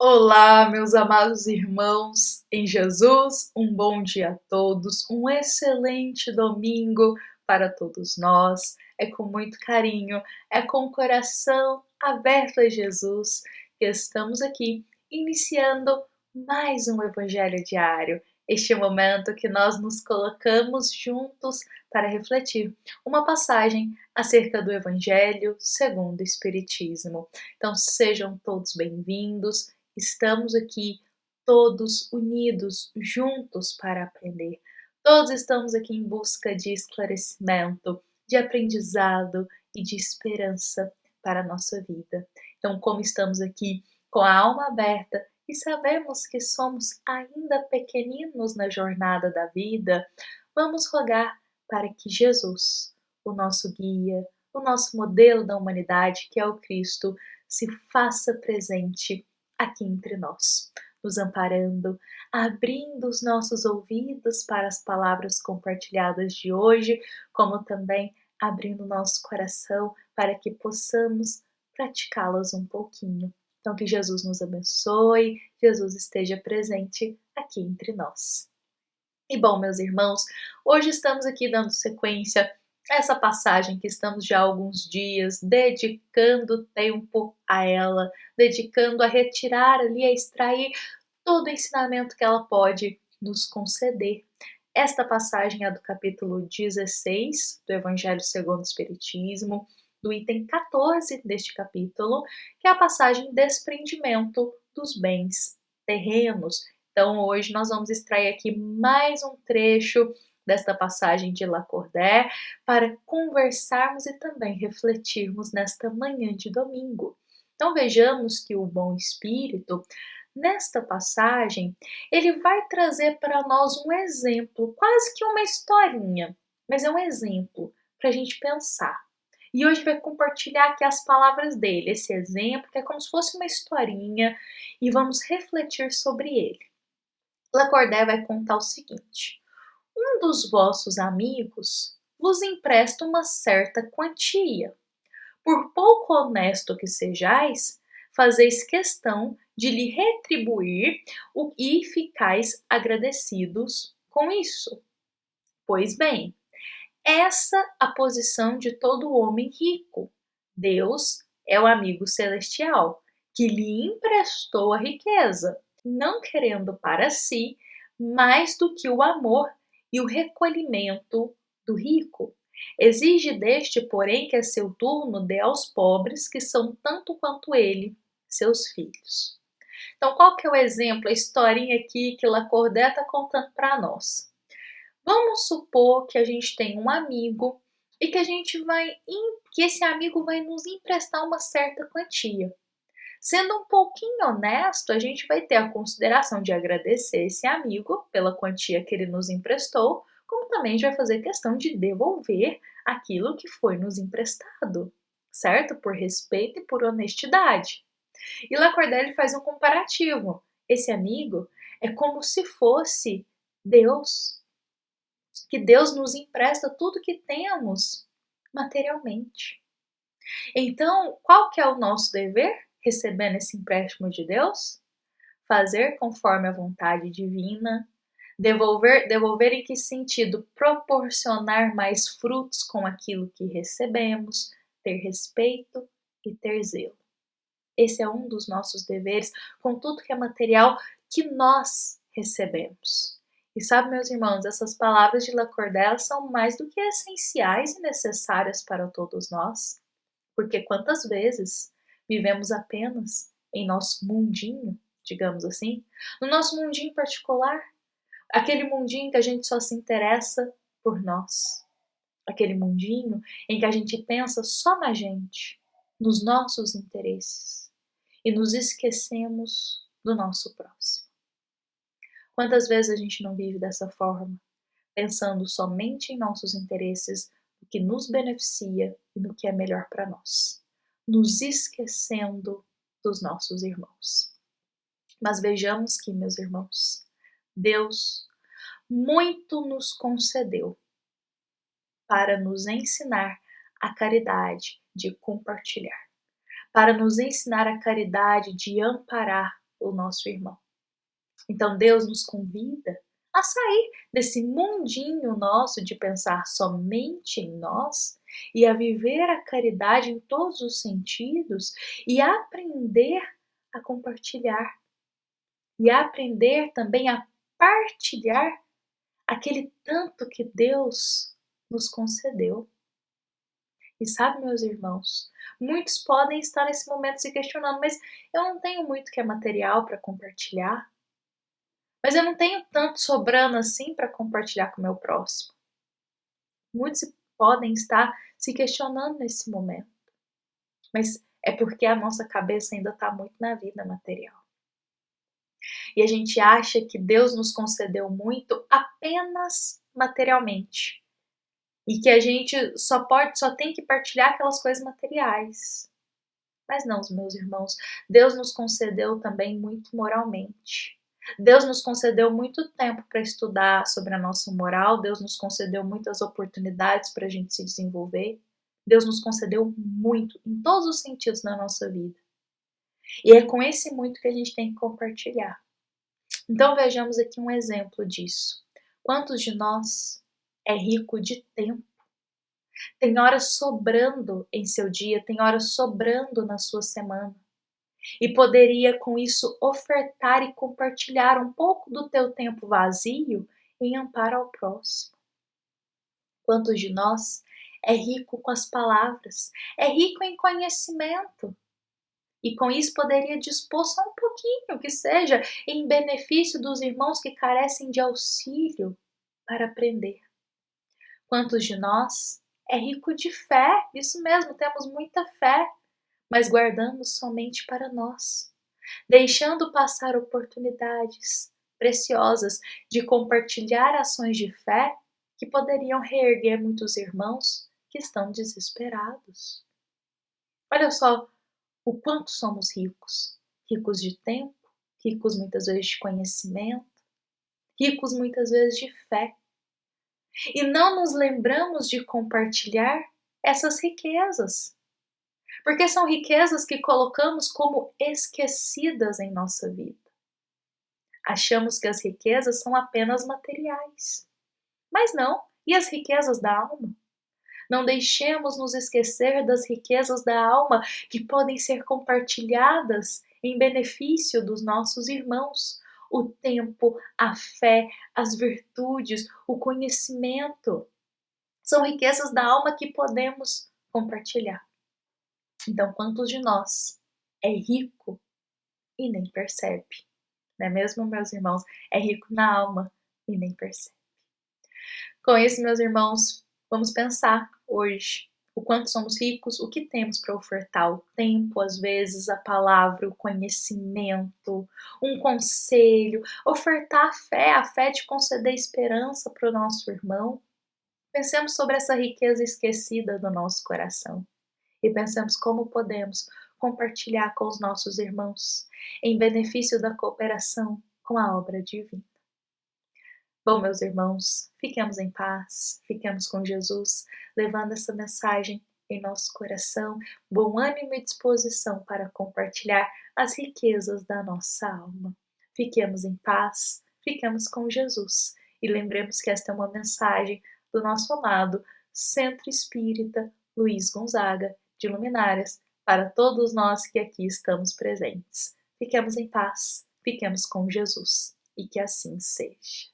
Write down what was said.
Olá, meus amados irmãos em Jesus, um bom dia a todos, um excelente domingo para todos nós. É com muito carinho, é com o coração aberto a Jesus que estamos aqui iniciando mais um Evangelho diário. Este momento que nós nos colocamos juntos para refletir uma passagem acerca do Evangelho segundo o Espiritismo. Então sejam todos bem-vindos. Estamos aqui todos unidos, juntos para aprender. Todos estamos aqui em busca de esclarecimento, de aprendizado e de esperança para a nossa vida. Então, como estamos aqui com a alma aberta e sabemos que somos ainda pequeninos na jornada da vida, vamos rogar para que Jesus, o nosso guia, o nosso modelo da humanidade, que é o Cristo, se faça presente aqui entre nós, nos amparando, abrindo os nossos ouvidos para as palavras compartilhadas de hoje, como também abrindo nosso coração para que possamos praticá-las um pouquinho. Então, que Jesus nos abençoe, Jesus esteja presente aqui entre nós. E bom, meus irmãos, hoje estamos aqui dando sequência essa passagem que estamos já há alguns dias dedicando tempo a ela, dedicando a retirar ali, a extrair todo o ensinamento que ela pode nos conceder. Esta passagem é do capítulo 16 do Evangelho segundo o Espiritismo, do item 14 deste capítulo, que é a passagem desprendimento dos bens terrenos. Então hoje nós vamos extrair aqui mais um trecho desta passagem de Lacordaire para conversarmos e também refletirmos nesta manhã de domingo. Então vejamos que o bom espírito, nesta passagem, ele vai trazer para nós um exemplo, quase que uma historinha, mas é um exemplo para a gente pensar. E hoje vai compartilhar aqui as palavras dele, esse exemplo que é como se fosse uma historinha, e vamos refletir sobre ele. Lacordaire vai contar o seguinte: um dos vossos amigos vos empresta uma certa quantia. Por pouco honesto que sejais, fazeis questão de lhe retribuir e ficais agradecidos com isso. Pois bem, essa a posição de todo homem rico. Deus é o amigo celestial que lhe emprestou a riqueza, não querendo para si mais do que o amor e o recolhimento do rico. Exige deste, porém, que a seu turno dê aos pobres, que são tanto quanto ele, seus filhos. Então, qual que é o exemplo, a historinha aqui que Lacordaire está contando para nós? Vamos supor que a gente tem um amigo e que que esse amigo vai nos emprestar uma certa quantia. Sendo um pouquinho honesto, a gente vai ter a consideração de agradecer esse amigo pela quantia que ele nos emprestou, como também a gente vai fazer questão de devolver aquilo que foi nos emprestado, certo? Por respeito e por honestidade. E Lacordaire faz um comparativo. Esse amigo é como se fosse Deus, que Deus nos empresta tudo que temos materialmente. Então, qual que é o nosso dever recebendo esse empréstimo de Deus? Fazer conforme a vontade divina. Devolver em que sentido? Proporcionar mais frutos com aquilo que recebemos, ter respeito e ter zelo. Esse é um dos nossos deveres com tudo que é material que nós recebemos. E sabe, meus irmãos, essas palavras de Lacordaire são mais do que essenciais e necessárias para todos nós. Porque quantas vezes vivemos apenas em nosso mundinho, digamos assim, no nosso mundinho particular, aquele mundinho que a gente só se interessa por nós, aquele mundinho em que a gente pensa só na gente, nos nossos interesses e nos esquecemos do nosso próximo. Quantas vezes a gente não vive dessa forma, pensando somente em nossos interesses, no que nos beneficia e no que é melhor para nós, nos esquecendo dos nossos irmãos. Mas vejamos que, meus irmãos, Deus muito nos concedeu para nos ensinar a caridade de compartilhar, para nos ensinar a caridade de amparar o nosso irmão. Então Deus nos convida a sair desse mundinho nosso de pensar somente em nós e a viver a caridade em todos os sentidos e aprender a compartilhar e aprender também a partilhar aquele tanto que Deus nos concedeu. E sabe, meus irmãos, muitos podem estar nesse momento se questionando, mas eu não tenho muito que é material para compartilhar. Mas eu não tenho tanto sobrando assim para compartilhar com o meu próximo. Muitos podem estar se questionando nesse momento, mas é porque a nossa cabeça ainda está muito na vida material. E a gente acha que Deus nos concedeu muito apenas materialmente. E que a gente só tem que partilhar aquelas coisas materiais. Mas não, meus irmãos, Deus nos concedeu também muito moralmente. Deus nos concedeu muito tempo para estudar sobre a nossa moral, Deus nos concedeu muitas oportunidades para a gente se desenvolver, Deus nos concedeu muito, em todos os sentidos na nossa vida. E é com esse muito que a gente tem que compartilhar. Então vejamos aqui um exemplo disso. Quantos de nós é rico de tempo? Tem horas sobrando em seu dia, tem horas sobrando na sua semana. E poderia com isso ofertar e compartilhar um pouco do teu tempo vazio em amparo ao próximo. Quantos de nós é rico com as palavras, é rico em conhecimento e com isso poderia dispor só um pouquinho, que seja em benefício dos irmãos que carecem de auxílio para aprender. Quantos de nós é rico de fé, isso mesmo, temos muita fé, mas guardamos somente para nós, deixando passar oportunidades preciosas de compartilhar ações de fé que poderiam reerguer muitos irmãos que estão desesperados. Olha só o quanto somos ricos, ricos de tempo, ricos muitas vezes de conhecimento, ricos muitas vezes de fé. E não nos lembramos de compartilhar essas riquezas. Porque são riquezas que colocamos como esquecidas em nossa vida. Achamos que as riquezas são apenas materiais. Mas não, e as riquezas da alma? Não deixemos nos esquecer das riquezas da alma que podem ser compartilhadas em benefício dos nossos irmãos. O tempo, a fé, as virtudes, o conhecimento. São riquezas da alma que podemos compartilhar. Então, quantos de nós é rico e nem percebe? Não é mesmo, meus irmãos? É rico na alma e nem percebe. Com isso, meus irmãos, vamos pensar hoje o quanto somos ricos, o que temos para ofertar, o tempo, às vezes, a palavra, o conhecimento, um conselho, ofertar a fé de conceder esperança para o nosso irmão. Pensemos sobre essa riqueza esquecida do nosso coração. E pensamos como podemos compartilhar com os nossos irmãos em benefício da cooperação com a obra divina. Bom, meus irmãos, fiquemos em paz, fiquemos com Jesus, levando essa mensagem em nosso coração, bom ânimo e disposição para compartilhar as riquezas da nossa alma. Fiquemos em paz, fiquemos com Jesus e lembremos que esta é uma mensagem do nosso amado Centro Espírita Luiz Gonzaga de Luminárias, para todos nós que aqui estamos presentes. Fiquemos em paz, fiquemos com Jesus, e que assim seja.